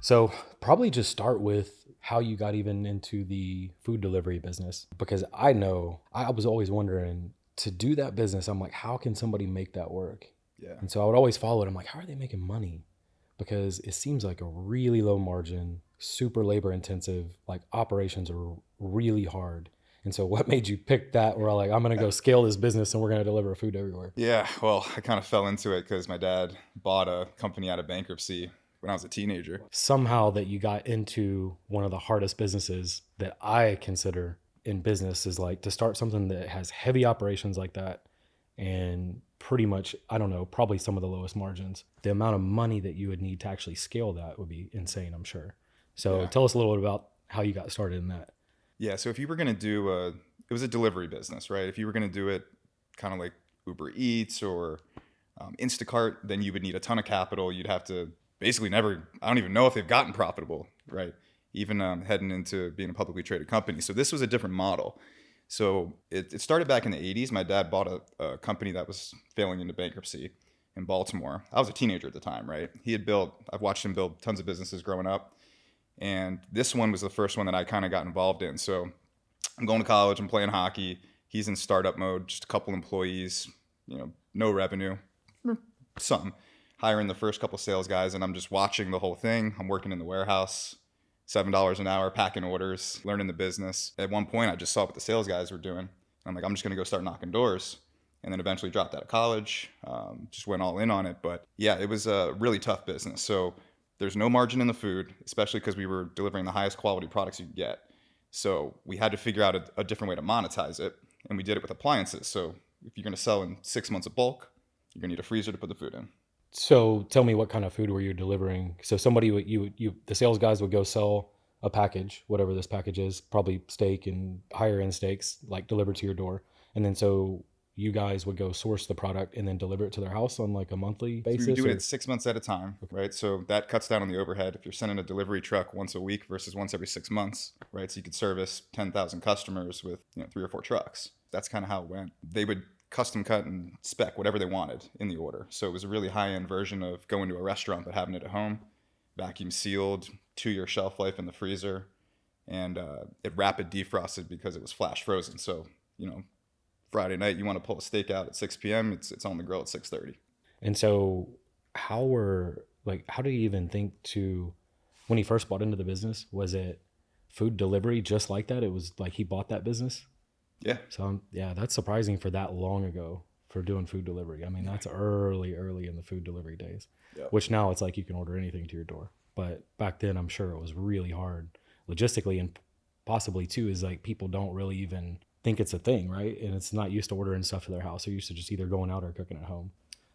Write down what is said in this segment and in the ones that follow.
So probably just start with how you got even into the food delivery business, because I know I was always wondering, to do that business, I'm like, how can somebody make that work? Yeah. And so I would always follow it. I'm like, how are they making money? Because it seems like a really low margin, super labor intensive, like operations are really hard. And so what made you pick that where like, I'm going to go scale this business and we're going to deliver food everywhere? Yeah, well, I kind of fell into it because my dad bought a company out of bankruptcy when I was a teenager. Somehow that you got into one of the hardest businesses that I consider in business is like to start something that has heavy operations like that and pretty much, I don't know, probably some of the lowest margins. The amount of money that you would need to actually scale that would be insane, I'm sure. So Yeah. tell us a little bit about how you got started in that. Yeah, so if you were going to do it was a delivery business, right? If you were going to do it kind of like Uber Eats or Instacart, then you would need a ton of capital. You'd have to basically never, I don't even know if they've gotten profitable, right? Even heading into being a publicly traded company. So this was a different model. So it started back in the 80s. My dad bought a company that was failing into bankruptcy in Baltimore. I was a teenager at the time, right? I've watched him build tons of businesses growing up. And this one was the first one that I kind of got involved in. So I'm going to college, I'm playing hockey. He's in startup mode, just a couple employees, no revenue, some. Hiring the first couple sales guys, and I'm just watching the whole thing. I'm working in the warehouse, $7 an hour, packing orders, learning the business. At one point, I just saw what the sales guys were doing. I'm like, I'm just going to go start knocking doors. And then eventually dropped out of college, just went all in on it. But yeah, it was a really tough business. So there's no margin in the food, especially because we were delivering the highest quality products you could get. So we had to figure out a different way to monetize it. And we did it with appliances. So if you're going to sell in 6 months of bulk, you're going to need a freezer to put the food in. So tell me, what kind of food were you delivering? So somebody would, the sales guys would go sell a package, whatever this package is, probably steak and higher end steaks, like delivered to your door. And then so you guys would go source the product and then deliver it to their house on like a monthly So we were basis, doing or it 6 months at a time, right? So that cuts down on the overhead. If you're sending a delivery truck once a week versus once every 6 months, right? So you could service 10,000 customers with 3 or 4 trucks. That's kind of how it went. They would custom cut and spec whatever they wanted in the order. So it was a really high end version of going to a restaurant but having it at home, vacuum sealed, 2-year shelf life in the freezer, and it rapid defrosted because it was flash frozen. So Friday night you want to pull a steak out at 6 p.m. It's on the grill at 6:30. and so how do you even think to, when he first bought into the business, was it food delivery just like that? It was like he bought that business. Yeah. So yeah, that's surprising for that long ago for doing food delivery. I mean, that's early in the food delivery days, Yep. which now it's like you can order anything to your door. But back then, I'm sure it was really hard logistically, and possibly too is like people don't really even think it's a thing, right? And it's not used to ordering stuff to their house. They're used to just either going out or cooking at home.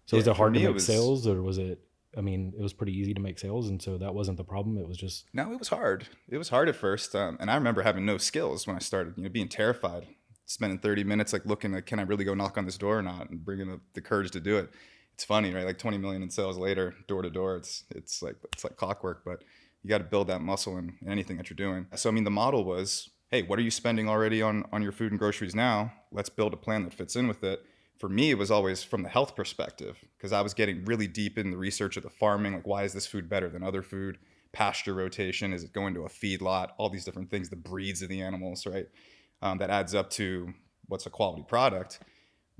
So Yeah, is it for hard to me it make was sales, or was it? I mean, it was pretty easy to make sales, and so that wasn't the problem. It was just No, it was hard. It was hard at first, and I remember having no skills when I started. Being terrified, spending 30 minutes like looking at, can I really go knock on this door or not, and bringing the courage to do it. It's funny, right? Like 20 million in sales later, door to door. It's like clockwork, but you got to build that muscle in anything that you're doing. So I mean, the model was, hey, what are you spending already on your food and groceries now? Let's build a plan that fits in with it. For me, it was always from the health perspective, because I was getting really deep in the research of the farming. Like, why is this food better than other food? Pasture rotation, is it going to a feedlot? All these different things, the breeds of the animals, right? That adds up to what's a quality product.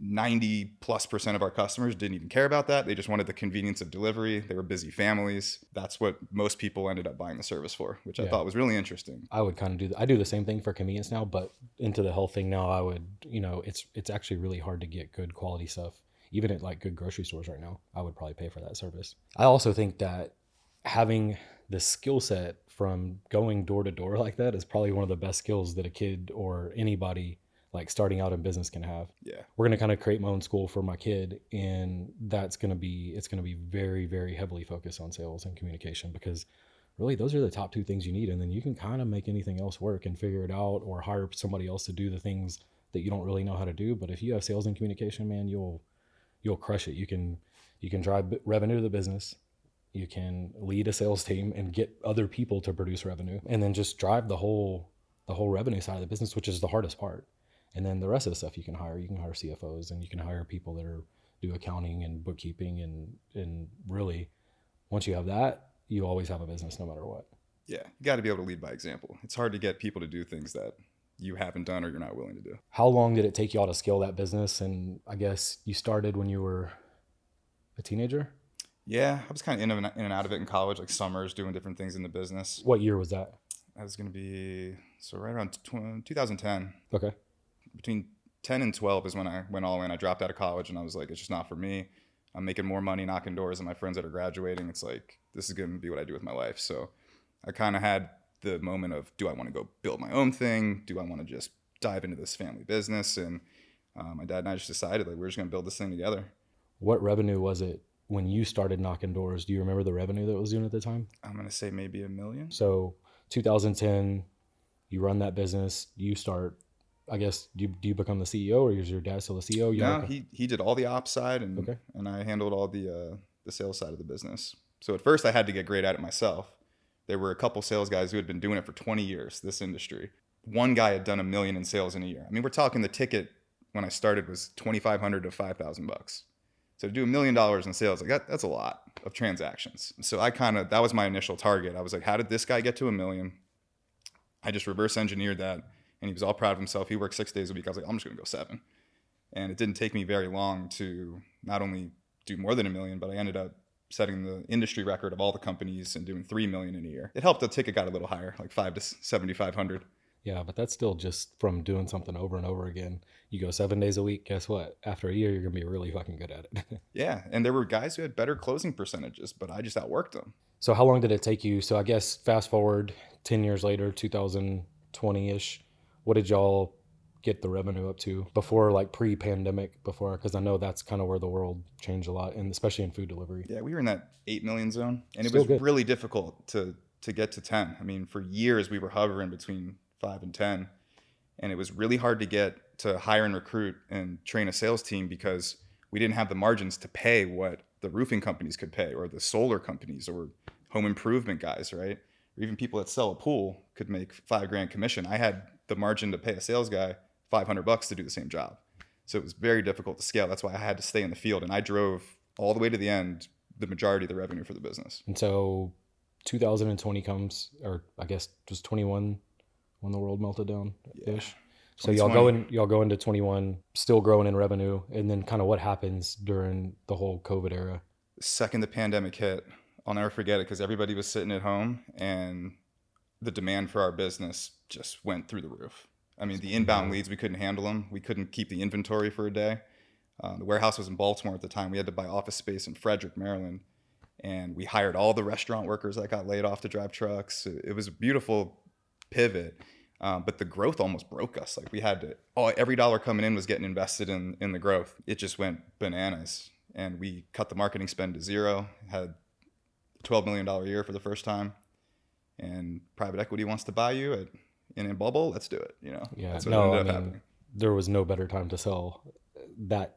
90+% of our customers didn't even care about that. They just wanted the convenience of delivery. They were busy families. That's what most people ended up buying the service for, which I thought was really interesting. I would kind of I do the same thing for convenience now, but into the health thing now, I would, it's actually really hard to get good quality stuff, even at like good grocery stores right now. I would probably pay for that service. I also think that having the skill set from going door to door like that is probably one of the best skills that a kid or anybody like starting out in business can have. Yeah. We're going to kind of create my own school for my kid, and it's going to be very, very heavily focused on sales and communication, because really those are the top two things you need. And then you can kind of make anything else work and figure it out, or hire somebody else to do the things that you don't really know how to do. But if you have sales and communication, man, you'll crush it. You can drive revenue to the business. You can lead a sales team and get other people to produce revenue, and then just drive the whole revenue side of the business, which is the hardest part. And then the rest of the stuff you can hire CFOs, and you can hire people that do accounting and bookkeeping, and really once you have that, you always have a business no matter what. Yeah, you got to be able to lead by example. It's hard to get people to do things that you haven't done or you're not willing to do. How long did it take y'all to scale that business? And I guess you started when you were a teenager? Yeah, I was kind of in and out of it in college, like summers, doing different things in the business. What year was that? I was going to be, so right around 2010. Okay. Between 10 and 12 is when I went all in. I dropped out of college and I was like, it's just not for me. I'm making more money knocking doors than my friends that are graduating. It's like, this is going to be what I do with my life. So I kind of had the moment of, do I want to go build my own thing? Do I want to just dive into this family business? And my dad and I just decided, like, we're just going to build this thing together. What revenue was it when you started knocking doors? Do you remember the revenue that it was doing at the time? I'm going to say maybe $1 million. So 2010, you run that business, you start, I guess, do you become the CEO, or is your dad still the CEO? No, he did all the ops side, and Okay. and I handled all the sales side of the business. So at first I had to get great at it myself. There were a couple sales guys who had been doing it for 20 years, this industry. One guy had done $1 million in sales in a year. I mean, we're talking the ticket when I started was $2,500 to $5,000. So to do $1 million in sales, like that's a lot of transactions. So that was my initial target. I was like, how did this guy get to $1 million? I just reverse engineered that, and he was all proud of himself. He worked 6 days a week. I was like, I'm just going to go 7. And it didn't take me very long to not only do more than $1 million, but I ended up setting the industry record of all the companies and doing $3 million in a year. It helped the ticket got a little higher, like $500 to $7,500. Yeah, but that's still just from doing something over and over again. You go 7 days a week, guess what? After a year, you're going to be really fucking good at it. Yeah, and there were guys who had better closing percentages, but I just outworked them. So how long did it take you? So I guess fast forward 10 years later, 2020-ish, what did y'all get the revenue up to before, like pre-pandemic, because I know that's kind of where the world changed a lot, and especially in food delivery. Yeah, we were in that 8 million zone, and it Still was good. really difficult to get to 10. I mean, for years we were hovering between 5 and 10, and it was really hard to get to hire and recruit and train a sales team because we didn't have the margins to pay what the roofing companies could pay, or the solar companies, or home improvement guys, right? Or even people that sell a pool could make $5,000 commission. I had the margin to pay a sales guy $500 to do the same job. So it was very difficult to scale. That's why I had to stay in the field, and I drove all the way to the end, the majority of the revenue for the business. And so 2020 comes, or I guess just 21 when the world melted down ish. Yeah. So y'all go into 21, still growing in revenue, and then kind of what happens during the whole COVID era? The second the pandemic hit, I'll never forget it, because everybody was sitting at home and the demand for our business just went through the roof. I mean, the inbound leads, we couldn't handle them. We couldn't keep the inventory for a day. The warehouse was in Baltimore at the time. We had to buy office space in Frederick, Maryland. And we hired all the restaurant workers that got laid off to drive trucks. It was a beautiful pivot. But the growth almost broke us. Like, we had to, every dollar coming in was getting invested in the growth. It just went bananas. And we cut the marketing spend to zero, had a $12 million year for the first time. And private equity wants to buy you in a bubble, let's do it. Yeah, that's what ended up happening. There was no better time to sell that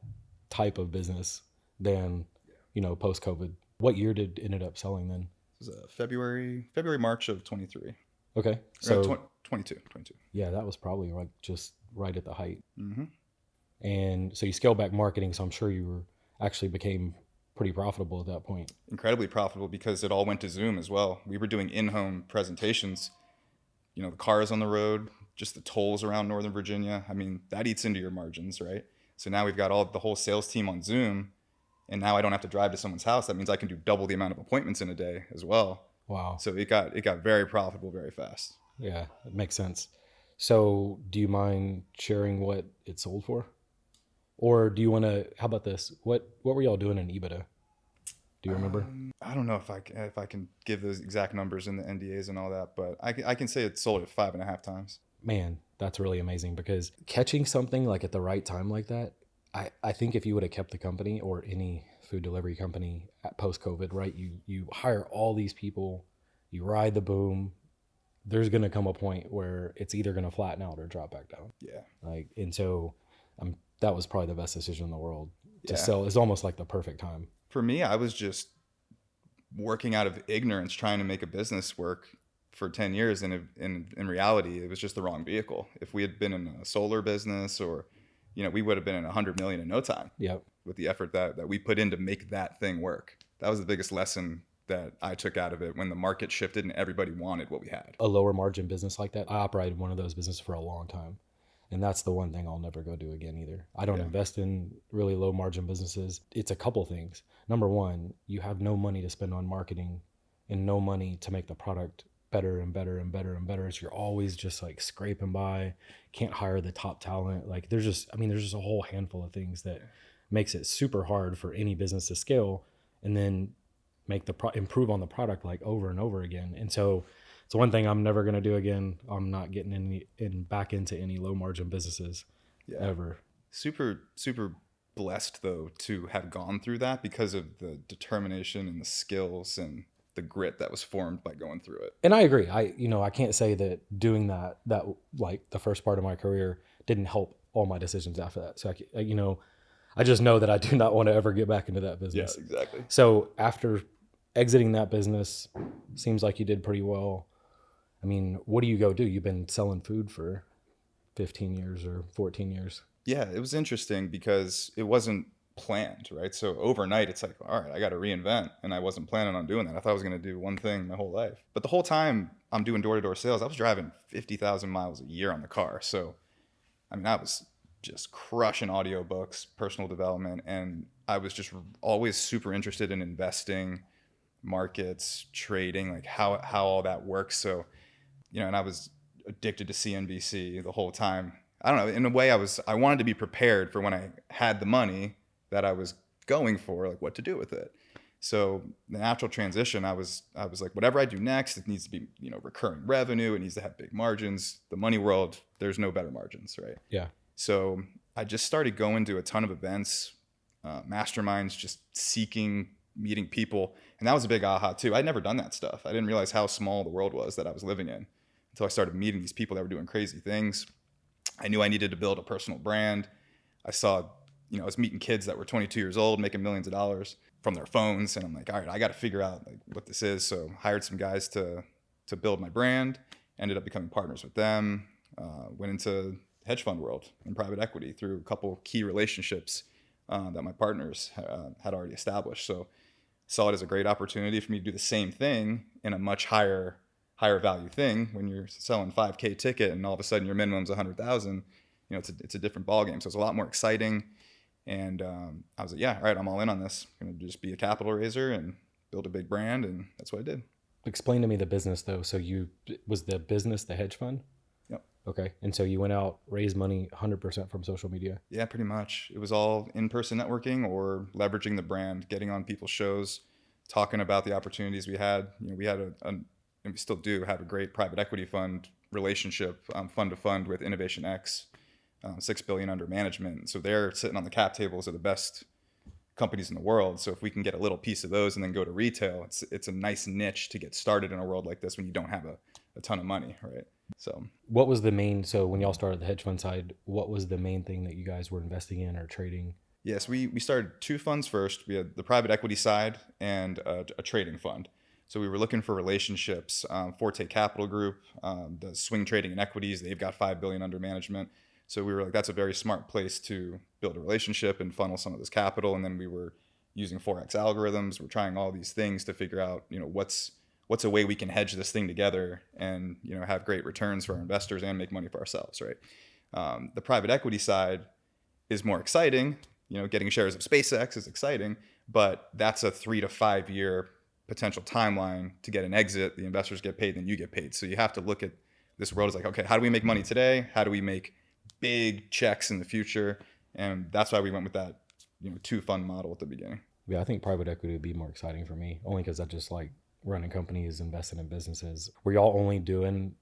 type of business than, post-COVID. What year did it ended up selling then? It was February, March of 23. Okay, so 22. Yeah, that was probably like just right at the height. Mm-hmm. And so you scaled back marketing, so I'm sure you actually became pretty profitable at that point. Incredibly profitable, because it all went to Zoom as well. We were doing in-home presentations. The cars on the road, just the tolls around Northern Virginia. I mean, that eats into your margins, right? So now we've got the whole sales team on Zoom, and now I don't have to drive to someone's house. That means I can do double the amount of appointments in a day as well. Wow. So it got very profitable very fast. Yeah, it makes sense. So do you mind sharing what it sold for? Or do you want to, how about this? What were y'all doing in EBITDA? Do you remember? I don't know if I can give those exact numbers in the NDAs and all that, but I can say it sold at 5.5 times. Man, that's really amazing, because catching something like at the right time like that, I think if you would have kept the company, or any food delivery company at post-COVID, right? You hire all these people, you ride the boom, there's going to come a point where it's either going to flatten out or drop back down. Yeah. And so that was probably the best decision in the world to sell. It's almost like the perfect time. For me, I was just working out of ignorance, trying to make a business work for 10 years. And in reality, it was just the wrong vehicle. If we had been in a solar business, or, we would have been in 100 million in no time. Yep. With the effort that we put in to make that thing work. That was the biggest lesson that I took out of it when the market shifted and everybody wanted what we had. A lower margin business like that, I operated one of those businesses for a long time. And that's the one thing I'll never go do again either. I don't invest in really low margin businesses. It's a couple things. Number one, you have no money to spend on marketing and no money to make the product better and better and better and better. So you're always just like scraping by, can't hire the top talent. Like there's just a whole handful of things that makes it super hard for any business to scale and then make the improve on the product like over and over again. And so it's one thing I'm never going to do again. I'm not getting back into any low margin businesses ever. Super blessed though to have gone through that because of the determination and the skills and the grit that was formed by going through it. And I agree. I can't say that doing that like the first part of my career didn't help all my decisions after that. So I just know that I do not want to ever get back into that business. Yeah, exactly. So after exiting that business, seems like you did pretty well. I mean, what do you go do? You've been selling food for 15 years or 14 years. Yeah, it was interesting because it wasn't planned, right? So overnight, it's like, all right, I got to reinvent. And I wasn't planning on doing that. I thought I was going to do one thing my whole life. But the whole time I'm doing door-to-door sales, I was driving 50,000 miles a year on the car. So, I mean, I was just crushing audiobooks, personal development. And I was just always super interested in investing, markets, trading, like how all that works. So, and I was addicted to CNBC the whole time. I don't know, in a way I wanted to be prepared for when I had the money that I was going for, like what to do with it. So the natural transition, I was like, whatever I do next, it needs to be, recurring revenue. It needs to have big margins. The money world, there's no better margins, right? Yeah. So I just started going to a ton of events, masterminds, just meeting people. And that was a big aha too. I'd never done that stuff. I didn't realize how small the world was that I was living in until I started meeting these people that were doing crazy things. I knew I needed to build a personal brand. I saw, I was meeting kids that were 22 years old, making millions of dollars from their phones. And I'm like, all right, I got to figure out like what this is. So hired some guys to build my brand, ended up becoming partners with them, went into hedge fund world and private equity through a couple key relationships that my partners had already established. So saw it as a great opportunity for me to do the same thing in a much higher value thing. When you're selling $5,000 ticket and all of a sudden your minimum's 100,000, it's a different ballgame. So it's a lot more exciting. And I was like, yeah, all right, I'm all in on this. I'm going to just be a capital raiser and build a big brand. And that's what I did. Explain to me the business though. So was the business the hedge fund? Yep. Okay. And so you went out, raised money 100% from social media? Yeah, pretty much. It was all in-person networking or leveraging the brand, getting on people's shows, talking about the opportunities we had. We had and we still do have a great private equity fund relationship, fund to fund with Innovation X, $6 billion under management. So they're sitting on the cap tables of the best companies in the world. So if we can get a little piece of those and then go to retail, it's a nice niche to get started in a world like this when you don't have a ton of money, right? So what was so when y'all started the hedge fund side, what was the main thing that you guys were investing in or trading? Yes, we started two funds first. We had the private equity side and a trading fund. So we were looking for relationships. Forte Capital Group, the swing trading in equities, they've got $5 billion under management. So we were like, that's a very smart place to build a relationship and funnel some of this capital. And then we were using Forex algorithms. We're trying all these things to figure out, what's a way we can hedge this thing together and, have great returns for our investors and make money for ourselves, right? The private equity side is more exciting. Getting shares of SpaceX is exciting, but that's a 3 to 5 year potential timeline to get an exit. The investors get paid, then you get paid. So you have to look at this world as like, okay, how do we make money today? How do we make big checks in the future? And that's why we went with that, two fund model at the beginning. Yeah, I think private equity would be more exciting for me, only because I just like running companies, investing in businesses. Were y'all only doing,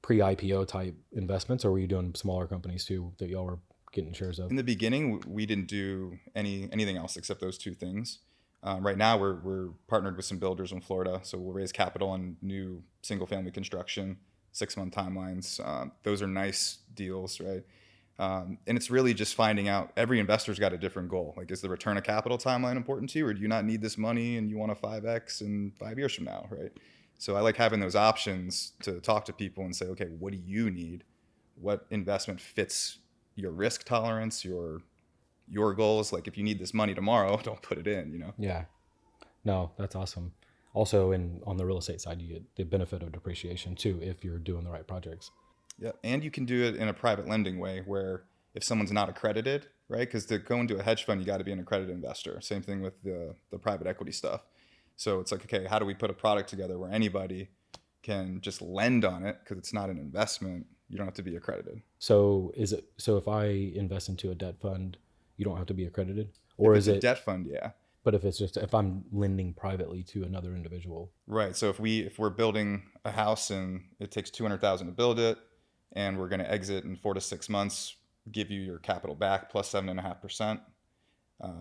pre-IPO type investments, or were you doing smaller companies too that y'all were getting shares of? In the beginning, we didn't do anything else except those two things. Right now, we're partnered with some builders in Florida, so we'll raise capital on new single-family construction, 6-month timelines. Those are nice deals, right? And it's really just finding out, every investor's got a different goal. Like, is the return of capital timeline important to you, or do you not need this money and you want a 5X in 5 years from now, right? So I like having those options to talk to people and say, okay, what do you need? What investment fits your risk tolerance, your goals? Like, if you need this money tomorrow, don't put it in, Yeah. No, that's awesome. Also, on the real estate side, you get the benefit of depreciation too if you're doing the right projects. Yeah, and you can do it in a private lending way where if someone's not accredited, right? Because to go into a hedge fund, you got to be an accredited investor. Same thing with the private equity stuff. So it's like, okay, how do we put a product together where anybody can just lend on it because it's not an investment? You don't have to be accredited. So if I invest into a debt fund, you don't have to be accredited, If or it's is a it? debt fund, yeah. But if I'm lending privately to another individual, Right. So if we're building a house and it takes 200,000 to build it, and we're going to exit in 4 to 6 months, give you your capital back plus 7.5%.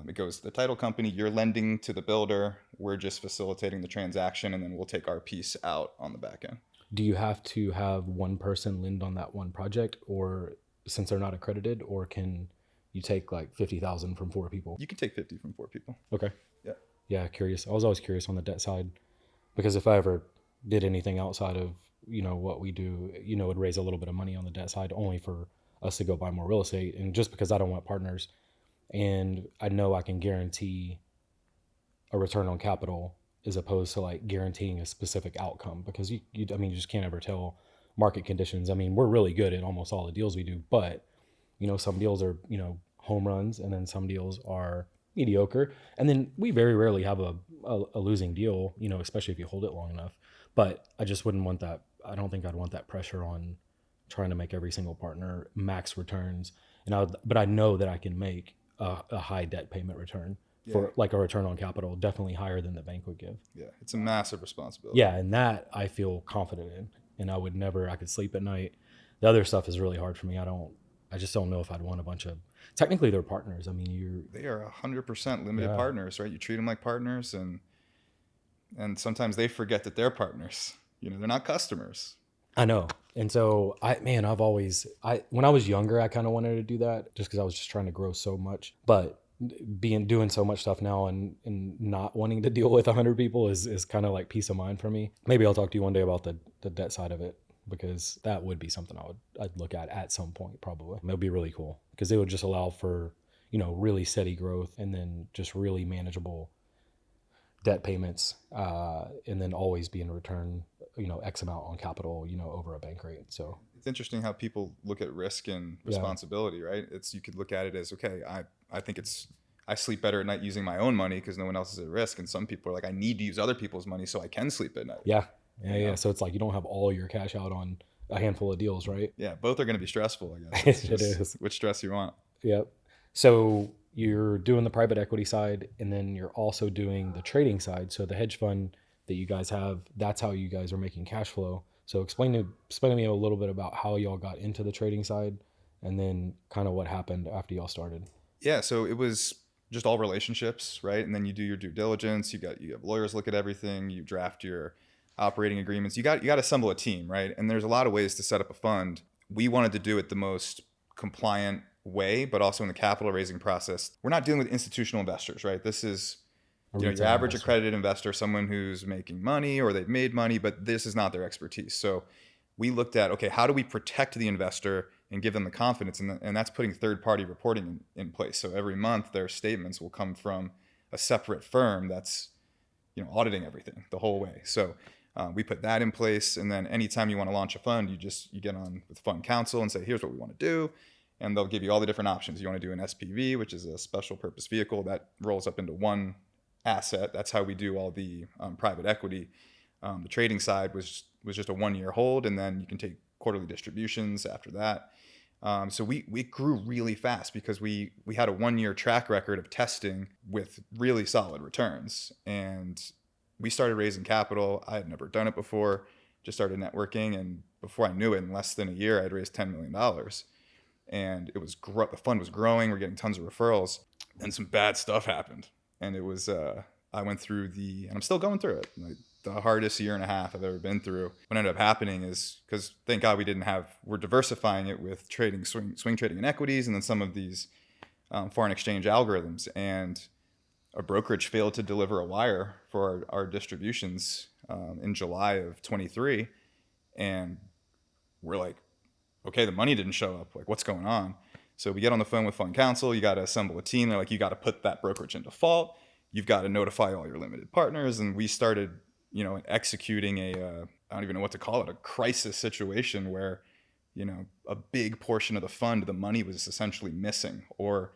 It goes to the title company. You're lending to the builder. We're just facilitating the transaction, and then we'll take our piece out on the back end. do you have to have one person lend on that one project, or since they're not accredited, or can you take like 50,000 from four people? You can take 50 from 4 people. Okay. Yeah. Yeah, curious. I was always curious on the debt side because if I ever did anything outside of, what we do, it would raise a little bit of money on the debt side only for us to go buy more real estate. And just because I don't want partners and I know I can guarantee a return on capital as opposed to like guaranteeing a specific outcome because you just can't ever tell market conditions. I mean, we're really good at almost all the deals we do, but some deals are, home runs and then some deals are mediocre. And then we very rarely have a losing deal, especially if you hold it long enough. But I just wouldn't want that. I don't think I'd want that pressure on trying to make every single partner max returns. But I know that I can make a high debt payment return Yeah. for like a return on capital, definitely higher than the bank would give. Yeah. It's a massive responsibility. Yeah. And that I feel confident in. And I could sleep at night. The other stuff is really hard for me. I just don't know if I'd want a bunch of, technically they're partners. I mean, They are 100% limited Yeah. partners, right? You treat them like partners, and sometimes they forget that they're partners. They're not customers. I know. And so when I was younger, I kind of wanted to do that just because I was just trying to grow so much. But doing so much stuff now and not wanting to deal with 100 people is kind of like peace of mind for me. Maybe I'll talk to you one day about the debt side of it because that would be something I'd look at some point probably. It would be really cool because it would just allow for, really steady growth and then just really manageable debt payments, and then always be in return, X amount on capital, over a bank rate. So It's interesting how people look at risk and responsibility, right? You could look at it as, okay, I think I sleep better at night using my own money because no one else is at risk. And some people are like, I need to use other people's money so I can sleep at night. yeah. So it's like you don't have all your cash out on a handful of deals, right? Yeah, both are going to be stressful, I guess. It is. Which stress you want. Yep. So you're doing the private equity side and then you're also doing the trading side. So the hedge fund that you guys have, that's how you guys are making cash flow. So explain to me a little bit about how y'all got into the trading side and then kind of what happened after y'all started. Yeah, so it was just all relationships, right? And then you do your due diligence. You have lawyers look at everything. You draft your operating agreements. You got to assemble a team, right? And there's a lot of ways to set up a fund. We wanted to do it the most compliant way, but also in the capital raising process. We're not dealing with institutional investors, right? This is your average accredited investor, someone who's making money or they've made money, but this is not their expertise. So we looked at, okay, how do we protect the investor and give them the confidence? And that's putting third-party reporting in place. So every month their statements will come from a separate firm that's auditing everything the whole way. So we put that in place. And then anytime you want to launch a fund, you get on with fund counsel and say, here's what we want to do. And they'll give you all the different options. You want to do an SPV, which is a special purpose vehicle that rolls up into one asset. That's how we do all the private equity. The trading side was just a 1-year hold, and then you can take quarterly distributions after that. So we grew really fast because we had a 1-year track record of testing with really solid returns. And we started raising capital. I had never done it before, just started networking. And before I knew it, in less than a year, I had raised $10 million. And it was the fund was growing. We're getting tons of referrals. And some bad stuff happened. And it was, I went through and I'm still going through it. Like, the hardest year and a half I've ever been through. What ended up happening is, because thank God we're diversifying it with trading, swing trading in equities, and then some of these foreign exchange algorithms. And a brokerage failed to deliver a wire for our distributions in July of 23. And we're like, okay, the money didn't show up. Like, what's going on? So we get on the phone with fund counsel. You got to assemble a team. They're like, you got to put that brokerage in default. You've got to notify all your limited partners. And we started and executing I don't even know what to call it, a crisis situation where, a big portion of the fund, the money was essentially missing, or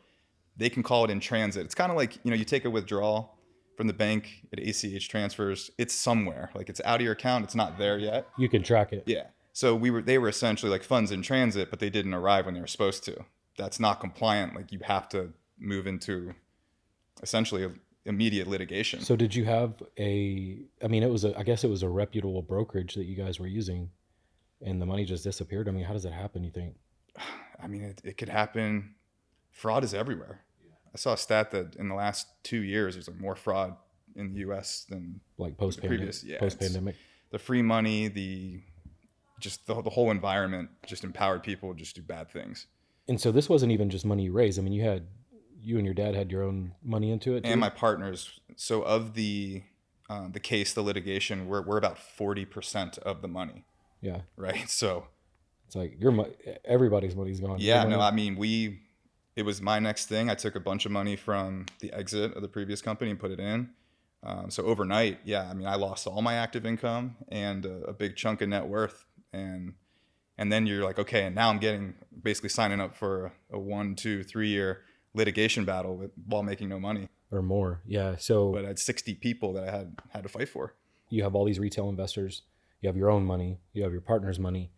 they can call it in transit. It's kind of like, you take a withdrawal from the bank at ACH transfers. It's somewhere, like it's out of your account. It's not there yet. You can track it. Yeah. So they were essentially like funds in transit, but they didn't arrive when they were supposed to. That's not compliant. Like you have to move into essentially immediate litigation. So did you have I guess it was a reputable brokerage that you guys were using, and the money just disappeared? I mean, how does that happen, you think? I mean, it could happen. Fraud is everywhere. I saw a stat that in the last 2 years, there's like more fraud in the U.S. than Like previous. Yeah, post-pandemic? The free money, the whole environment just empowered people to just do bad things. And so this wasn't even just money you raised. I mean, you and your dad had your own money into it too? And my partners. So of the case, the litigation, we're about 40% of the money. Yeah. Right. So it's like everybody's money's gone. Yeah. No, I mean, it was my next thing. I took a bunch of money from the exit of the previous company and put it in. So overnight, yeah, I mean, I lost all my active income and a big chunk of net worth. And then you're like, okay, and now I'm basically signing up for a 1, 2, 3 year litigation battle while making no money. Or more. Yeah. So, but I had 60 people that I had to fight for. You have all these retail investors. You have your own money. You have your partner's money.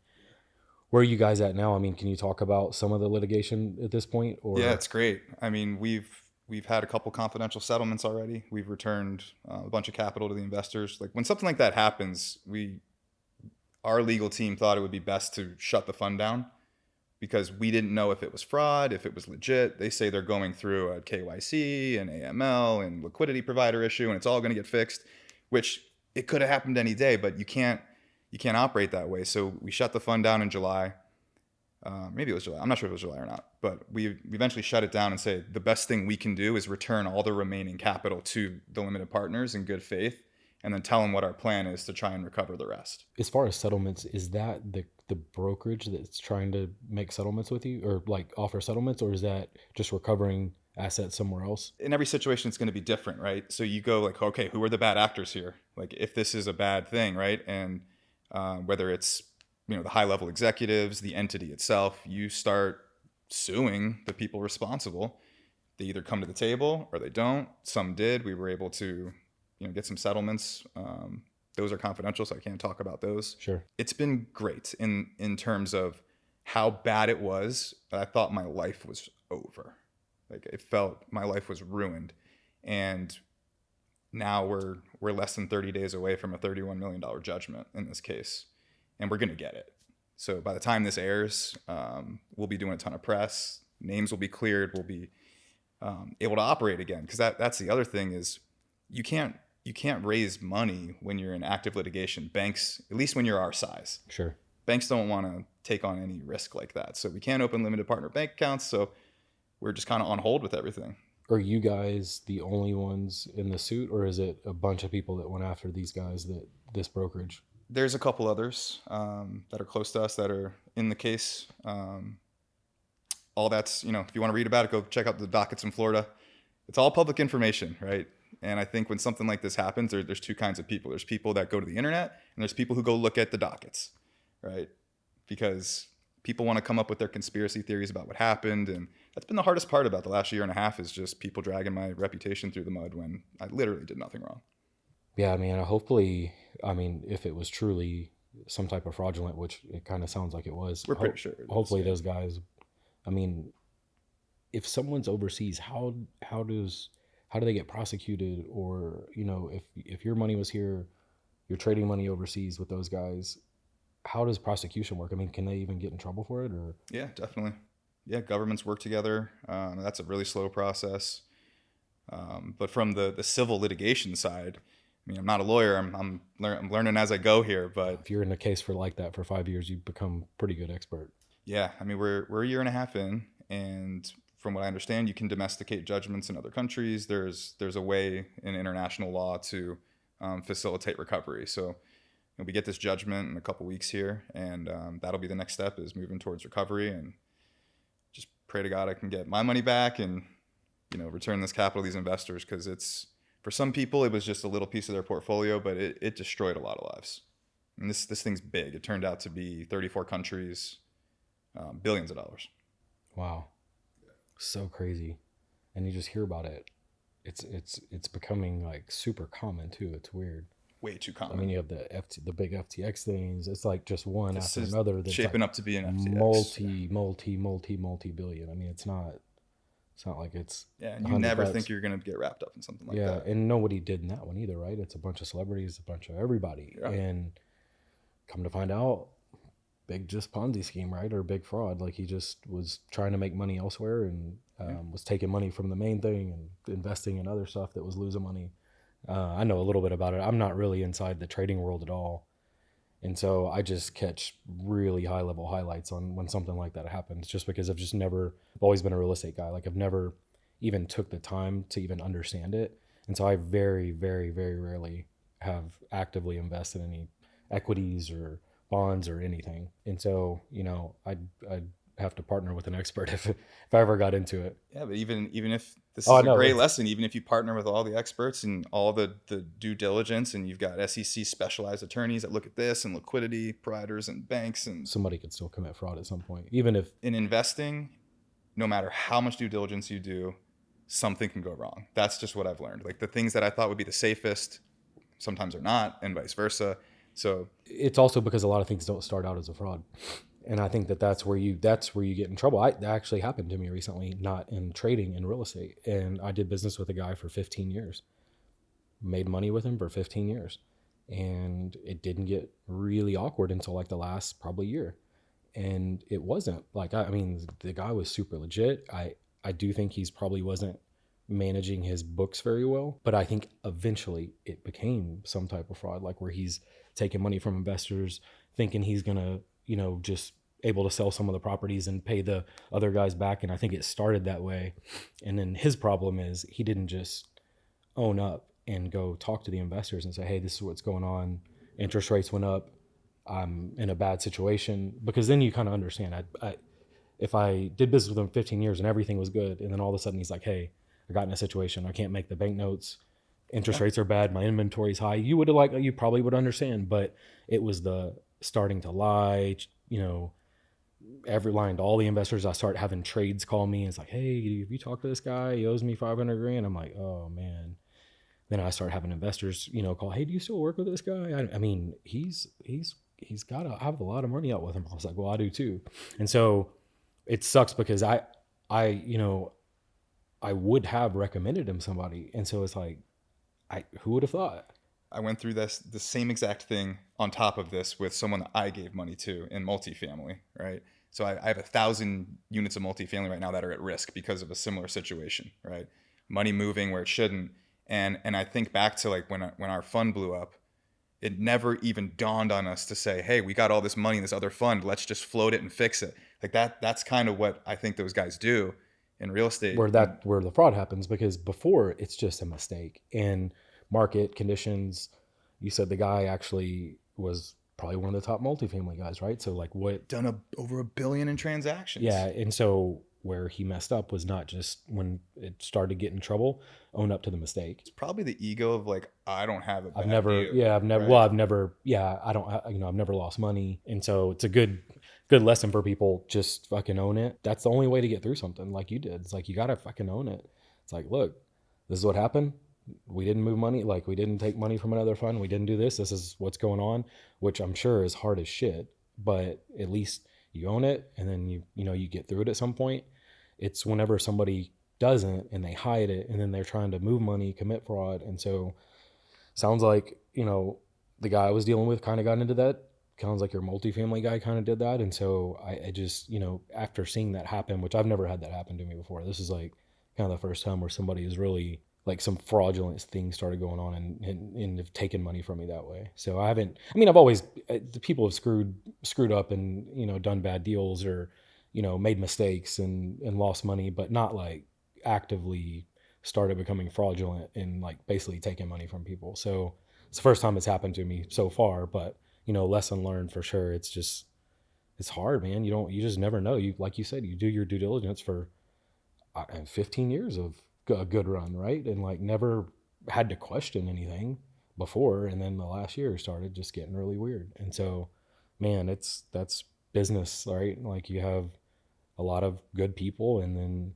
Where are you guys at now? I mean, can you talk about some of the litigation at this point? Or Yeah, it's great. I mean, we've had a couple confidential settlements already. We've returned a bunch of capital to the investors. Like when something like that happens, our legal team thought it would be best to shut the fund down because we didn't know if it was fraud, if it was legit. They say they're going through a KYC and AML and liquidity provider issue, and it's all going to get fixed, which it could have happened any day, but you can't operate that way. So we shut the fund down in July. Maybe it was July. I'm not sure if it was July or not, but we eventually shut it down and say the best thing we can do is return all the remaining capital to the limited partners in good faith, and then tell them what our plan is to try and recover the rest. As far as settlements, is that the brokerage that's trying to make settlements with you or like offer settlements, or is that just recovering assets somewhere else? In every situation, it's going to be different, right? So you go like, okay, who are the bad actors here? Like if this is a bad thing, right? And whether it's, the high level executives, the entity itself, you start suing the people responsible. They either come to the table or they don't. Some did. We were able to, get some settlements. Those are confidential, so I can't talk about those. Sure. It's been great in terms of how bad it was. I thought my life was over. Like it felt my life was ruined. And now we're less than 30 days away from a $31 million judgment in this case. And we're going to get it. So by the time this airs, we'll be doing a ton of press. Names will be cleared. We'll be able to operate again. Because that's the other thing is you can't raise money when you're in active litigation. Banks, at least when you're our size. Sure. Banks don't want to take on any risk like that. So we can't open limited partner bank accounts. So we're just kind of on hold with everything. Are you guys the only ones in the suit, or is it a bunch of people that went after these guys, this brokerage? There's a couple others that are close to us that are in the case. All that's, if you want to read about it, go check out the dockets in Florida. It's all public information, right? And I think when something like this happens, there's two kinds of people. There's people that go to the internet, and there's people who go look at the dockets, right? Because people want to come up with their conspiracy theories about what happened. And that's been the hardest part about the last year and a half is just people dragging my reputation through the mud when I literally did nothing wrong. Yeah, I mean, hopefully, if it was truly some type of fraudulent, which it kind of sounds like it was. We're pretty sure. Hopefully those guys, if someone's overseas, how do they get prosecuted? Or, if your money was here, you're trading money overseas with those guys, how does prosecution work? I mean, can they even get in trouble for it? Or Yeah, definitely. Yeah, governments work together. That's a really slow process. But from the civil litigation side, I'm not a lawyer. I'm learning as I go here. But if you're in a case for 5 years, you become pretty good expert. Yeah, we're a year and a half in, and from what I understand, you can domesticate judgments in other countries. There's a way in international law to facilitate recovery. So we get this judgment in a couple weeks here, and that'll be the next step is moving towards recovery and pray to God I can get my money back and, return this capital to these investors, because For some people, it was just a little piece of their portfolio, but it destroyed a lot of lives. And this thing's big. It turned out to be 34 countries, billions of dollars. Wow. So crazy. And you just hear about it. It's becoming like super common too. It's weird. Way too I common. mean, you have the big FTX things. It's like just one This after is another. That's shaping like up to be an FTX. multi billion. I mean, it's not like it's Yeah, and you 100 never bucks. think you're going to get wrapped up in something like Yeah, that. and nobody did in that one either, right? It's a bunch of celebrities, a bunch of everybody, Yeah. and come to find out, big just Ponzi scheme, right? Or big fraud. Like he just was trying to make money elsewhere and was taking money from the main thing and investing in other stuff that was losing money. I know a little bit about it. I'm not really inside the trading world at all. And so I just catch really high level highlights on when something like that happens, just because I've always been a real estate guy. Like I've never even took the time to even understand it. And so I very, very, very rarely have actively invested in any equities or bonds or anything. And so, I'd have to partner with an expert if I ever got into it. Yeah, but even if this is Oh, a no, great lesson, even if you partner with all the experts and all the due diligence, and you've got SEC specialized attorneys that look at this and liquidity providers and banks, and somebody could still commit fraud at some point, even if in investing, no matter how much due diligence you do, something can go wrong. That's just what I've learned. Like the things that I thought would be the safest sometimes are not, and vice versa. So it's also because a lot of things don't start out as a fraud. And I think that's where you get in trouble. That actually happened to me recently, not in trading, in real estate. And I did business with a guy for 15 years, made money with him for 15 years. And it didn't get really awkward until like the last probably year. And it wasn't like, I mean, the guy was super legit. I do think he's probably wasn't managing his books very well, but I think eventually it became some type of fraud, like where he's taking money from investors thinking he's going to, just able to sell some of the properties and pay the other guys back. And I think it started that way. And then his problem is he didn't just own up and go talk to the investors and say, hey, this is what's going on. Interest rates went up. I'm in a bad situation. Because then you kind of understand. If I did business with him 15 years and everything was good, and then all of a sudden he's like, hey, I got in a situation. I can't make the bank notes. Interest rates are bad. My inventory's high. You probably would understand, but it was the starting to lie, every line to all the investors. I start having trades call me. It's like, hey, have you talked to this guy? He owes me 500 grand. I'm like, oh man. Then I start having investors, call, hey, do you still work with this guy? I mean, he's got to have a lot of money out with him. I was like, well, I do too. And so it sucks because I would have recommended him somebody. And so it's like, who would have thought? I went through the same exact thing on top of this with someone that I gave money to in multifamily, right? So I have 1,000 units of multifamily right now that are at risk because of a similar situation, right? Money moving where it shouldn't. And I think back to like when our fund blew up, it never even dawned on us to say, hey, we got all this money in this other fund. Let's just float it and fix it. Like that's kind of what I think those guys do in real estate. Where the fraud happens, because before it's just a mistake and market conditions. You said the guy actually was probably one of the top multifamily guys, right? So like what done over $1 billion in transactions. Yeah. And so where he messed up was not just when it started getting trouble, own up to the mistake. It's probably the ego of like, I don't have a bad I've never lost money. And so it's a good lesson for people. Just fucking own it. That's the only way to get through something like you did. It's like, you got to fucking own it. It's like, look, this is what happened. We didn't move money. Like we didn't take money from another fund. We didn't do this. This is what's going on, which I'm sure is hard as shit, but at least you own it. And then you get through it at some point. It's whenever somebody doesn't and they hide it and then they're trying to move money, commit fraud. And so sounds like, the guy I was dealing with kind of got into that. Sounds like your multifamily guy kind of did that. And so I just, after seeing that happen, which I've never had that happen to me before, this is like kind of the first time where somebody is really like some fraudulent things started going on and have taken money from me that way. So I've always, people have screwed up and, done bad deals or, made mistakes and lost money, but not like actively started becoming fraudulent and like basically taking money from people. So it's the first time it's happened to me so far, but lesson learned for sure. It's hard, man. You just never know. Like you said, you do your due diligence for 15 years of a good run, right? And like never had to question anything before, and then the last year started just getting really weird. And so, man, that's business, right? Like you have a lot of good people, and then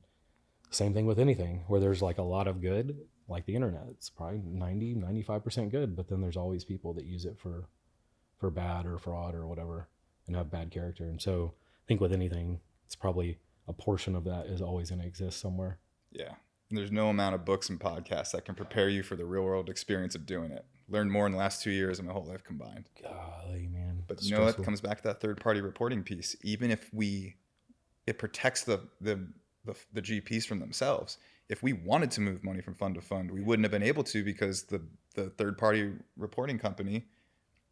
same thing with anything where there's like a lot of good, like the internet, it's probably 90-95% good, but then there's always people that use it for bad or fraud or whatever and have bad character. And so I think with anything, it's probably a portion of that is always going to exist somewhere. Yeah. And there's no amount of books and podcasts that can prepare you for the real world experience of doing it. Learned more in the last 2 years of my whole life combined. Golly, man. But you know what? Comes back to that third party reporting piece. Even if it protects the GPs from themselves. If we wanted to move money from fund to fund, we wouldn't have been able to because the third party reporting company,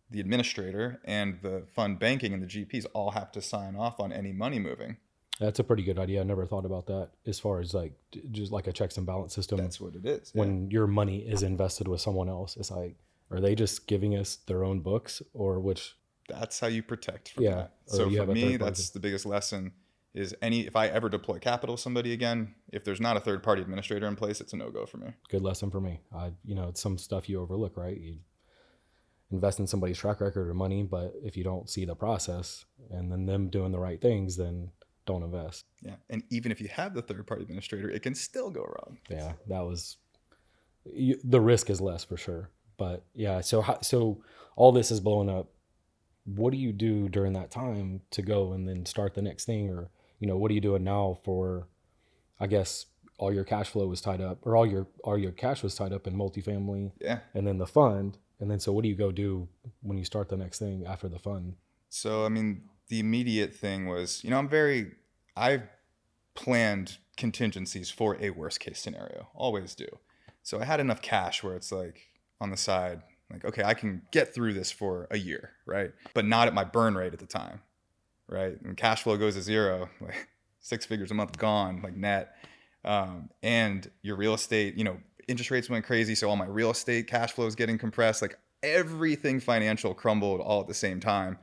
the administrator, and the fund banking and the GPs all have to sign off on any money moving. That's a pretty good idea. I never thought about that as far as like just like a checks and balance system. That's what it is. When your money is invested with someone else, it's like, are they just giving us their own books or which? That's how you protect from that. So for me, that's the biggest lesson is if I ever deploy capital to somebody again, if there's not a third party administrator in place, it's a no-go for me. Good lesson for me. It's some stuff you overlook, right? You invest in somebody's track record or money, but if you don't see the process and then them doing the right things, then don't invest. Yeah. And even if you have the third party administrator, it can still go wrong. Yeah. The risk is less for sure. But yeah, so all this is blowing up. What do you do during that time to go and then start the next thing? Or, what are you doing now for, I guess, all your cash flow was tied up, or all your cash was tied up in multifamily. Yeah. And then the fund. And then, so what do you go do when you start the next thing after the fund? So, I mean, the immediate thing was, I've planned contingencies for a worst case scenario, always do. So I had enough cash where it's like on the side, like, okay, I can get through this for a year, right? But not at my burn rate at the time, right? When cash flow goes to zero, like 6 figures a month gone, like net. And your real estate, interest rates went crazy. So all my real estate cash flow is getting compressed. Like everything financial crumbled all at the same time.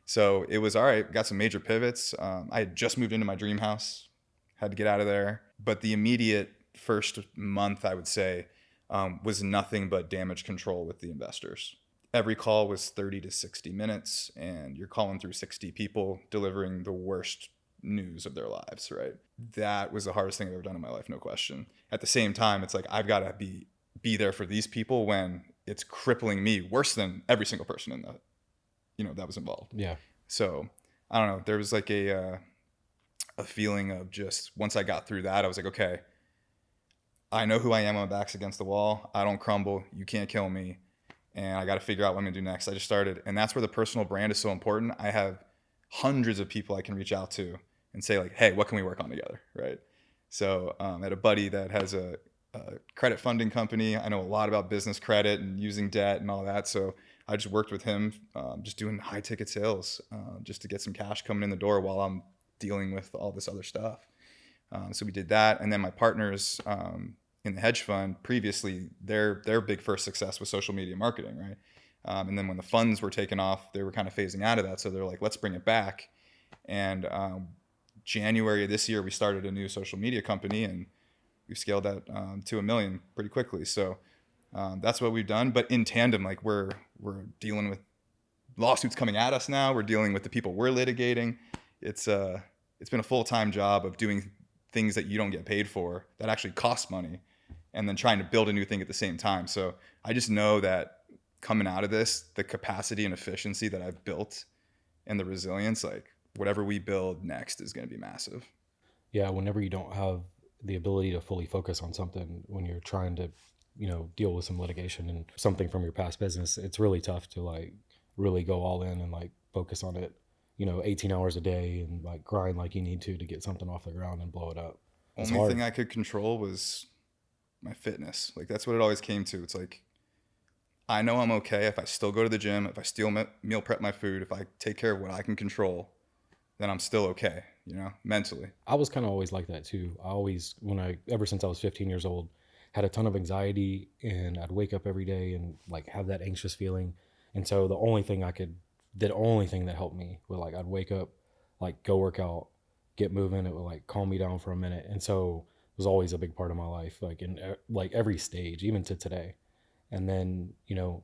So it was all right. Got some major pivots. I had just moved into my dream house, had to get out of there. But the immediate first month, I would say, was nothing but damage control with the investors. Every call was 30 to 60 minutes, and you're calling through 60 people, delivering the worst news of their lives, right? That was the hardest thing I've ever done in my life, no question. At the same time, it's like I've got to be there for these people when it's crippling me worse than every single person in that was involved. Yeah. So I don't know. There was like a feeling of just once I got through that, I was like, okay, I know who I am. My back's against the wall. I don't crumble. You can't kill me. And I got to figure out what I'm going to do next. I just started. And that's where the personal brand is so important. I have hundreds of people I can reach out to and say like, hey, what can we work on together? Right. So I had a buddy that has a credit funding company. I know a lot about business credit and using debt and all that. So I just worked with him, just doing high ticket sales, just to get some cash coming in the door while I'm dealing with all this other stuff. So we did that. And then my partners in the hedge fund previously, their big first success was social media marketing, right? And then when the funds were taken off, they were kind of phasing out of that. So they're like, let's bring it back. And January of this year, we started a new social media company, and we've scaled that to $1 million pretty quickly. So that's what we've done. But in tandem, like we're dealing with lawsuits coming at us now. We're dealing with the people we're litigating. It's been a full-time job of doing things that you don't get paid for that actually cost money, and then trying to build a new thing at the same time. So I just know that coming out of this, the capacity and efficiency that I've built and the resilience, like whatever we build next is going to be massive. Yeah. Whenever you don't have the ability to fully focus on something, when you're trying to, deal with some litigation and something from your past business, it's really tough to like really go all in and like focus on it, 18 hours a day and like grind like you need to get something off the ground and blow it up. It's Only hard. thing I could control was my fitness. Like that's what it always came to. It's like, I know I'm okay if I still go to the gym, if I still meal prep my food, if I take care of what I can control, then I'm still okay, mentally. I was kind of always like that too. Ever since I was 15 years old, had a ton of anxiety, and I'd wake up every day and like have that anxious feeling. And so the only thing that helped me was like, I'd wake up, like go work out, get moving. It would like calm me down for a minute. And so was always a big part of my life, like in like every stage, even to today. And then,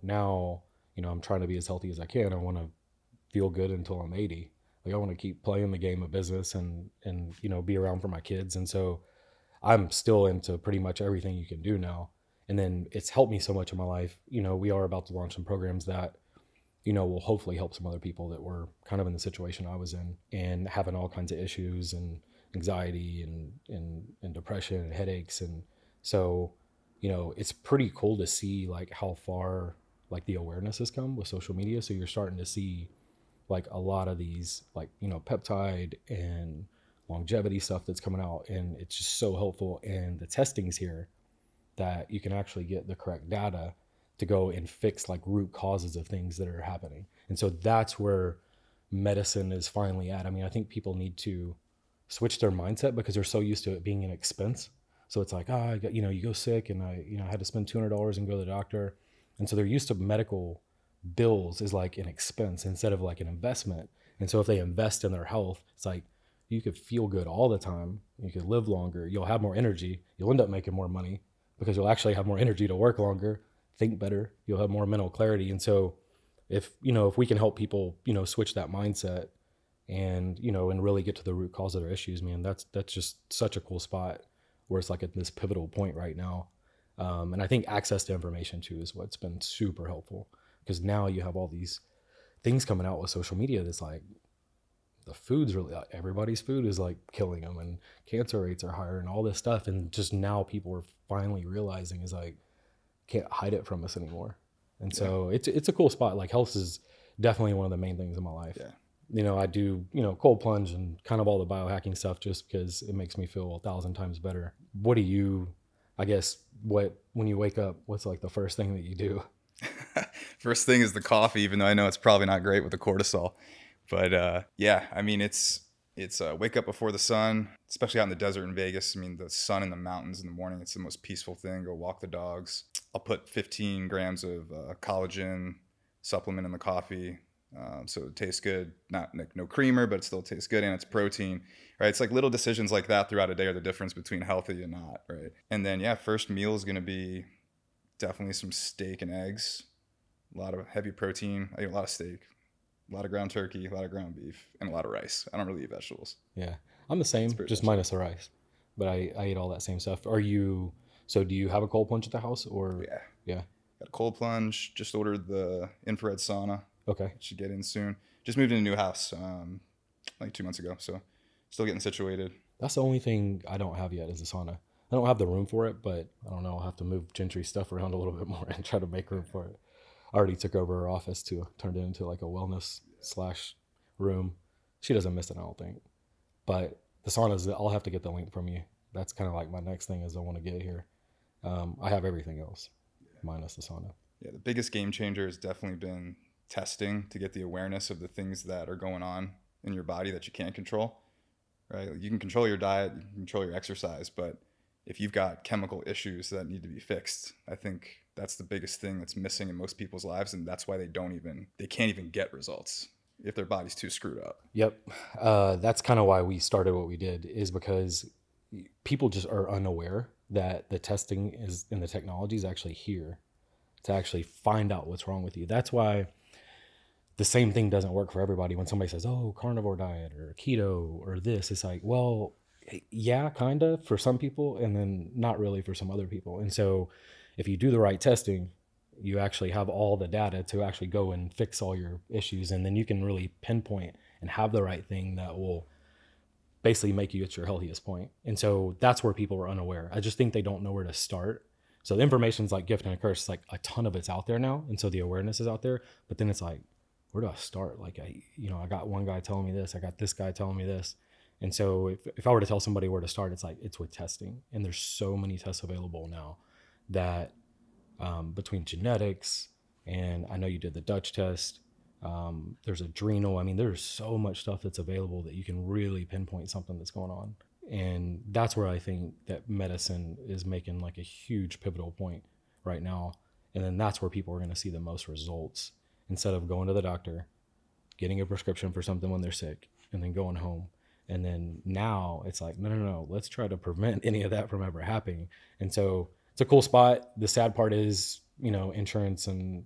now, I'm trying to be as healthy as I can. I want to feel good until I'm 80. Like I want to keep playing the game of business and be around for my kids. And so I'm still into pretty much everything you can do now. And then it's helped me so much in my life. We are about to launch some programs that, will hopefully help some other people that were kind of in the situation I was in and having all kinds of issues and anxiety and depression and headaches. And so, it's pretty cool to see like how far like the awareness has come with social media. So you're starting to see like a lot of these like, peptide and longevity stuff that's coming out, and it's just so helpful. And the testing's here that you can actually get the correct data to go and fix like root causes of things that are happening. And so that's where medicine is finally at. I mean, I think people need to switch their mindset because they're so used to it being an expense. So it's like, I got, you go sick and I had to spend $200 and go to the doctor. And so they're used to medical bills is like an expense instead of like an investment. And so if they invest in their health, it's like you could feel good all the time. You could live longer. You'll have more energy. You'll end up making more money because you'll actually have more energy to work longer, think better. You'll have more mental clarity. And so if we can help people, switch that mindset and really get to the root cause of their issues, man, that's just such a cool spot where it's like at this pivotal point right now. And I think access to information too is what's been super helpful, because now you have all these things coming out with social media that's like the food's really, everybody's food is like killing them and cancer rates are higher and all this stuff. And just now people are finally realizing is like, can't hide it from us anymore. And so it's a cool spot. Like health is definitely one of the main things in my life. Yeah. I do, cold plunge and kind of all the biohacking stuff just because it makes me feel 1,000 times better. What do you, I guess, when you wake up, what's like the first thing that you do? First thing is the coffee, even though I know it's probably not great with the cortisol. But yeah, I mean, it's wake up before the sun, especially out in the desert in Vegas. I mean, the sun in the mountains in the morning, it's the most peaceful thing. Go walk the dogs. I'll put 15 grams of collagen supplement in the coffee. So it tastes good, not like no creamer, but it still tastes good, and it's protein, right? It's like little decisions like that throughout a day are the difference between healthy and not, right? And then, yeah, first meal is going to be definitely some steak and eggs, a lot of heavy protein. I eat a lot of steak, a lot of ground turkey, a lot of ground beef, and a lot of rice. I don't really eat vegetables. Yeah, I'm the same, just minus the rice, but I eat all that same stuff. So do you have a cold plunge at the house or? Yeah. Got a cold plunge, just ordered the infrared sauna. Okay. Should get in soon. Just moved in a new house like 2 months ago, so still getting situated. That's the only thing I don't have yet is a sauna. I don't have the room for it, but I don't know. I'll have to move Gentry's stuff around a little bit more and try to make room for it. I already took over her office to turn it into like a wellness / room. She doesn't miss it, I don't think. But the saunas, I'll have to get the link from you. That's kind of like my next thing is I want to get here. I have everything else minus the sauna. Yeah, the biggest game changer has definitely been testing to get the awareness of the things that are going on in your body that you can't control, right? You can control your diet, you can control your exercise, but if you've got chemical issues that need to be fixed, I think that's the biggest thing that's missing in most people's lives, and that's why they can't even get results if their body's too screwed up. Yep. That's kind of why we started what we did, is because people just are unaware that the testing is and the technology is actually here to actually find out what's wrong with you. That's why the same thing doesn't work for everybody. When somebody says, oh, carnivore diet or keto or this, it's like, well, yeah, kind of for some people, and then not really for some other people. And so if you do the right testing, you actually have all the data to actually go and fix all your issues. And then you can really pinpoint and have the right thing that will basically make you at your healthiest point. And so that's where people are unaware. I just think they don't know where to start. So the information's like gift and a curse. Like a ton of it's out there now. And so the awareness is out there, but then it's like, where do I start? Like, I got one guy telling me this, I got this guy telling me this. And so if I were to tell somebody where to start, it's like, it's with testing. And there's so many tests available now that between genetics, and I know you did the Dutch test, there's adrenal. I mean, there's so much stuff that's available that you can really pinpoint something that's going on. And that's where I think that medicine is making like a huge pivotal point right now. And then that's where people are going to see the most results, instead of going to the doctor, getting a prescription for something when they're sick, and then going home. And then now it's like, no, let's try to prevent any of that from ever happening. And so it's a cool spot. The sad part is, insurance and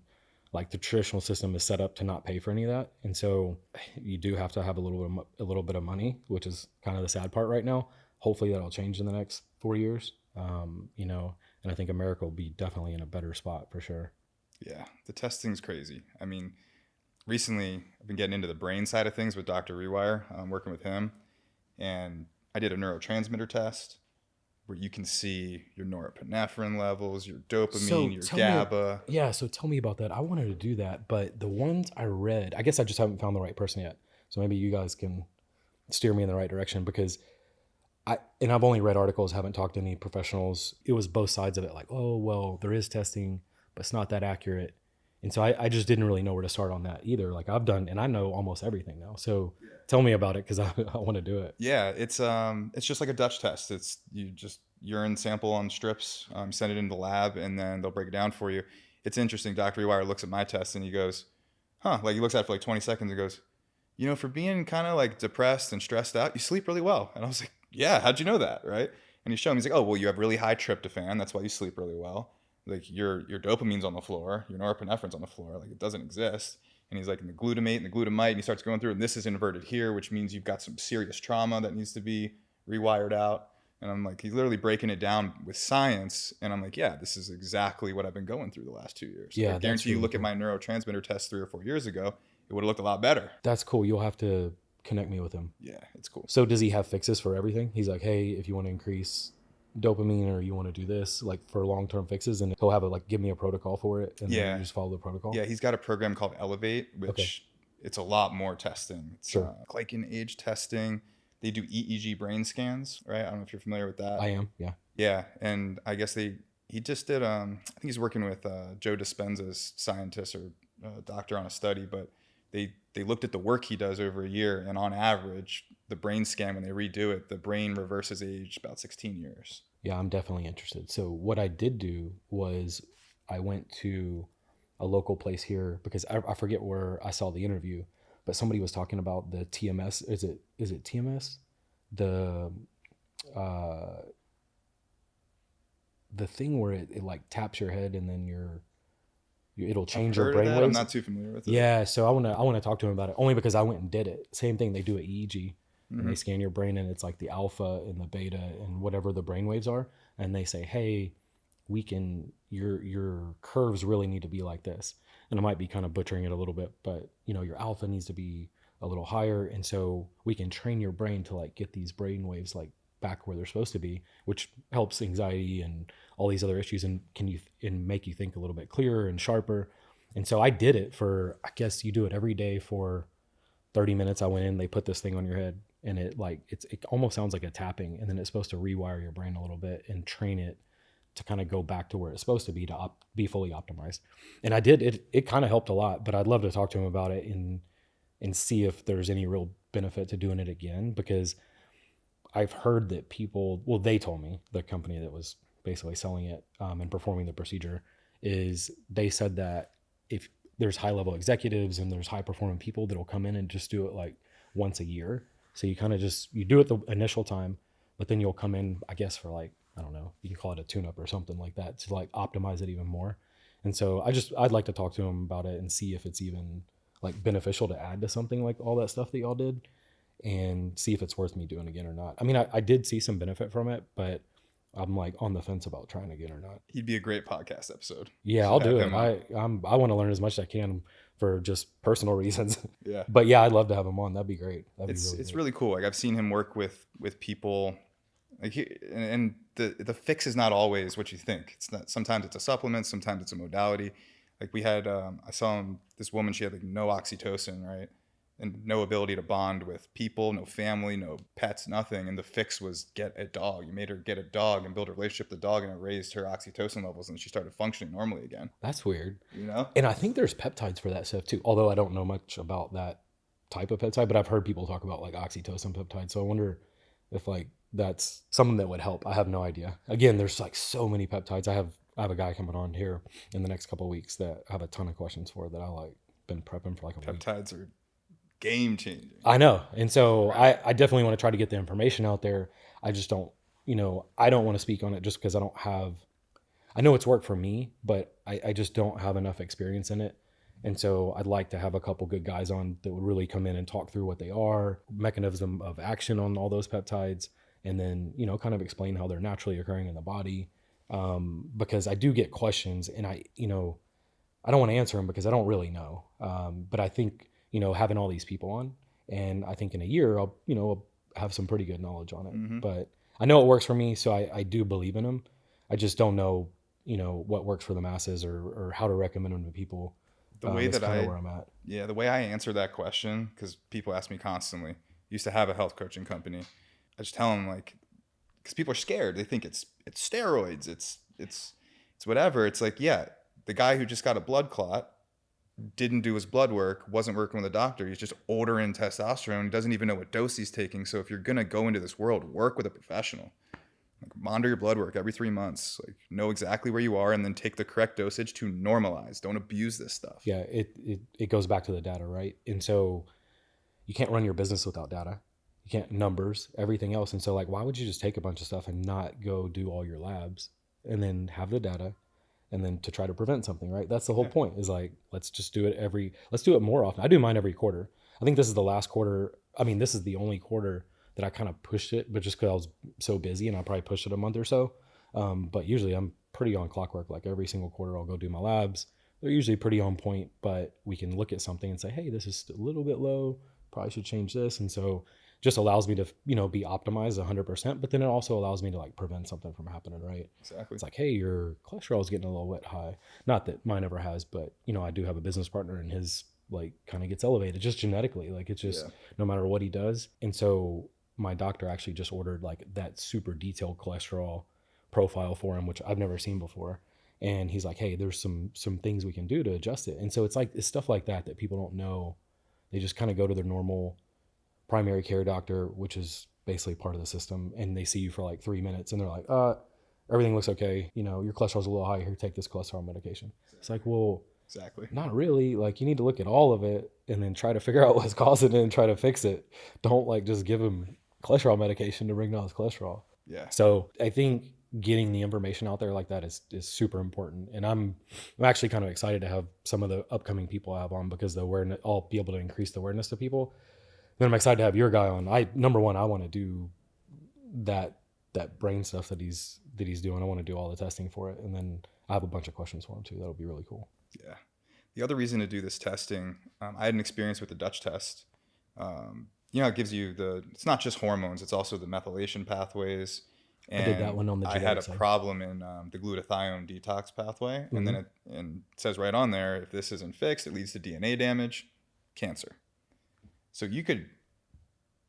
like the traditional system is set up to not pay for any of that. And so you do have to have a little bit of money, which is kind of the sad part right now. Hopefully that'll change in the next 4 years. And I think America will be definitely in a better spot for sure. Yeah, the testing's crazy. I mean, recently I've been getting into the brain side of things with Dr. Rewire. I'm working with him, and I did a neurotransmitter test where you can see your norepinephrine levels, your dopamine, your GABA. So tell me about that. I wanted to do that, but the ones I read, I guess I just haven't found the right person yet. So maybe you guys can steer me in the right direction, because I've only read articles, haven't talked to any professionals. It was both sides of it, like, oh, well, there is testing, but it's not that accurate. And so I just didn't really know where to start on that either. Like I've done, and I know almost everything now. So tell me about it, because I want to do it. Yeah, it's just like a Dutch test. It's you just urine sample on strips, send it into the lab, and then they'll break it down for you. It's interesting. Dr. Rewire looks at my test and he goes, huh, like he looks at it for like 20 seconds and goes, for being kind of like depressed and stressed out, you sleep really well. And I was like, yeah, how'd you know that, right? And he's showing me, he's like, oh, well, you have really high tryptophan. That's why you sleep really well. Like your dopamine's on the floor, your norepinephrine's on the floor. Like it doesn't exist. And he's like, in the glutamate and the glutamite, and he starts going through, and this is inverted here, which means you've got some serious trauma that needs to be rewired out. And I'm like, he's literally breaking it down with science. And I'm like, yeah, this is exactly what I've been going through the last 2 years. Yeah, I guarantee you, look at my neurotransmitter test 3 or 4 years ago, it would have looked a lot better. That's cool. You'll have to connect me with him. Yeah, it's cool. So does he have fixes for everything? He's like, hey, if you want to increase dopamine or you want to do this, like for long-term fixes, and he'll have it like give me a protocol for it, and then you just follow the protocol. Yeah, he's got a program called Elevate, which it's a lot more testing. It's sure. Glycan age testing. They do EEG brain scans, right? I don't know if you're familiar with that. I am, yeah. Yeah, and I guess he just did, I think he's working with Joe Dispenza's scientist or doctor on a study, but they looked at the work he does over a year, and on average, the brain scan, when they redo it, the brain reverses age about 16 years. Yeah, I'm definitely interested. So what I did do was I went to a local place here, because I forget where I saw the interview, but somebody was talking about the TMS. Is it TMS? The thing where it like taps your head and then it'll change your brainwaves. I'm not too familiar with it. Yeah, so I want to talk to him about it, only because I went and did it. Same thing, they do an EEG. And they scan your brain, and it's like the alpha and the beta and whatever the brain waves are, and they say, hey, your curves really need to be like this. And I might be kind of butchering it a little bit, but your alpha needs to be a little higher, and so we can train your brain to like get these brain waves like back where they're supposed to be, which helps anxiety and all these other issues, and make you think a little bit clearer and sharper. And so I did it for, I guess you do it every day for 30 minutes. I went in, they put this thing on your head, and it almost sounds like a tapping, and then it's supposed to rewire your brain a little bit and train it to kind of go back to where it's supposed to be, to be fully optimized. And I did it. It kind of helped a lot, but I'd love to talk to him about it and see if there's any real benefit to doing it again, because I've heard that people, well, they told me, the company that was basically selling it and performing the procedure, is they said that if there's high level executives and there's high performing people that'll come in and just do it like once a year. So you kind of you do it the initial time, but then you'll come in, I guess, for like, I don't know, you can call it a tune-up or something like that, to like optimize it even more. And so I'd like to talk to him about it and see if it's even like beneficial to add to something like all that stuff that y'all did, and see if it's worth me doing again or not. I mean, I did see some benefit from it, but I'm like on the fence about trying again or not. He'd be a great podcast episode. Yeah, I'll do it. I want to learn as much as I can for just personal reasons. Yeah. But yeah, I'd love to have him on. That'd be great. It's really cool. Like I've seen him work with people, like and the fix is not always what you think. It's not. Sometimes it's a supplement. Sometimes it's a modality. Like we had, I saw this woman. She had like no oxytocin, right? And no ability to bond with people, no family, no pets, nothing. And the fix was get a dog. You made her get a dog and build a relationship with the dog, and it raised her oxytocin levels, and she started functioning normally again. That's weird. And I think there's peptides for that stuff too, although I don't know much about that type of peptide, but I've heard people talk about like oxytocin peptides. So I wonder if like that's something that would help. I have no idea. Again, there's like so many peptides. I have a guy coming on here in the next couple of weeks that I have a ton of questions for, that I like been prepping for like a week. Peptides are game changing. I know. And so I definitely want to try to get the information out there. I just don't, I don't want to speak on it just because I know it's worked for me, but I just don't have enough experience in it. And so I'd like to have a couple good guys on that would really come in and talk through what they are, mechanism of action on all those peptides, and then, kind of explain how they're naturally occurring in the body. Because I do get questions and I don't want to answer them because I don't really know. But I think, having all these people on, and I think in a year, I'll have some pretty good knowledge on it. Mm-hmm. But I know it works for me. So I do believe in them. I just don't know, what works for the masses or how to recommend them to people. The way that kind of where I'm at. Yeah, the way I answer that question, because people ask me constantly, used to have a health coaching company. I just tell them like, because people are scared. They think it's steroids. It's whatever. It's like, yeah, the guy who just got a blood clot didn't do his blood work, wasn't working with a doctor. He's just ordering testosterone. Doesn't even know what dose he's taking. So if you're going to go into this world, work with a professional. Like, monitor your blood work every 3 months. Like, know exactly where you are and then take the correct dosage to normalize. Don't abuse this stuff. Yeah, it goes back to the data, right? And so you can't run your business without data. You can't numbers, everything else. And so like, why would you just take a bunch of stuff and not go do all your labs and then have the data and then to try to prevent something, right? That's the whole point is like, let's just do it let's do it more often. I do mine every quarter. I think this is the last quarter. I mean, this is the only quarter that I kind of pushed it, but just because I was so busy and I probably pushed it a month or so. But usually I'm pretty on clockwork. Like every single quarter I'll go do my labs. They're usually pretty on point, but we can look at something and say, hey, this is a little bit low. Probably should change this. And so just allows me to, be optimized 100%, but then it also allows me to like prevent something from happening, right? Exactly. It's like, hey, your cholesterol is getting a little bit high. Not that mine ever has, but I do have a business partner and his like kind of gets elevated just genetically. Like it's just no matter what he does. And so my doctor actually just ordered like that super detailed cholesterol profile for him, which I've never seen before. And he's like, hey, there's some things we can do to adjust it. And so it's like, it's stuff like that people don't know. They just kind of go to their normal primary care doctor, which is basically part of the system. And they see you for like 3 minutes and they're like, everything looks okay. Your cholesterol's a little high here. Take this cholesterol medication. It's like, well, exactly. Not really. Like you need to look at all of it and then try to figure out what's causing it and try to fix it. Don't like just give him cholesterol medication to bring down his cholesterol. Yeah. So I think getting the information out there like that is super important. And I'm actually kind of excited to have some of the upcoming people I have on because the awareness, I'll be able to increase the awareness to people. Then I'm excited to have your guy on. Number one, I want to do that brain stuff that he's doing. I want to do all the testing for it. And then I have a bunch of questions for him too. That'll be really cool. Yeah. The other reason to do this testing, I had an experience with the Dutch test. It gives you it's not just hormones, it's also the methylation pathways. And I did that one on the I had a problem in the glutathione detox pathway. Mm-hmm. And then it says right on there, if this isn't fixed, it leads to DNA damage, cancer. So you could,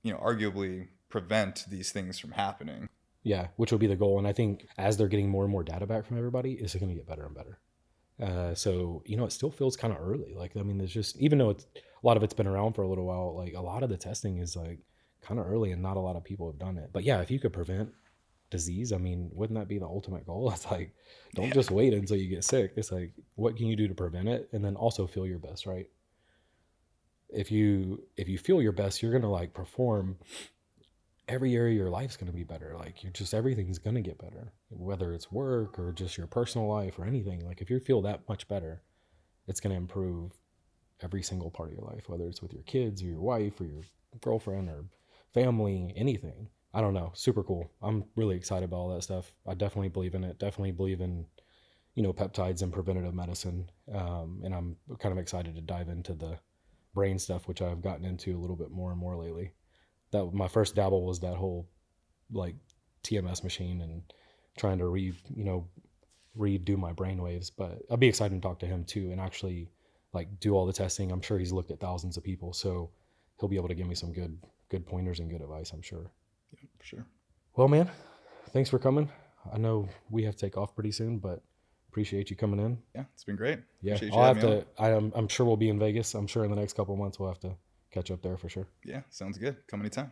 arguably prevent these things from happening. Yeah, which will be the goal. And I think as they're getting more and more data back from everybody, it's going to get better and better. So, it still feels kind of early. Like, I mean, there's just, even though a lot of it's been around for a little while, like a lot of the testing is like kind of early and not a lot of people have done it. But yeah, if you could prevent disease, I mean, wouldn't that be the ultimate goal? It's like, don't just wait until you get sick. It's like, what can you do to prevent it? And then also feel your best, right? If you feel your best, you're going to like perform. Every area of your life is going to be better. Like everything's going to get better, whether it's work or just your personal life or anything. Like if you feel that much better, it's going to improve every single part of your life, whether it's with your kids or your wife or your girlfriend or family, anything. I don't know. Super cool. I'm really excited about all that stuff. I definitely believe in it. Definitely believe in, peptides and preventative medicine. And I'm kind of excited to dive into the brain stuff, which I've gotten into a little bit more and more lately. That my first dabble was that whole like TMS machine and trying to redo my brain waves. But I'll be excited to talk to him too and actually like do all the testing. I'm sure he's looked at thousands of people, so he'll be able to give me some good pointers and good advice, I'm sure. Yeah, for sure. Well, man, thanks for coming. I know we have to take off pretty soon, but appreciate you coming in. Yeah, it's been great. Yeah, I'll have to. I'm sure we'll be in Vegas. I'm sure in the next couple of months we'll have to catch up there for sure. Yeah, sounds good. Come anytime.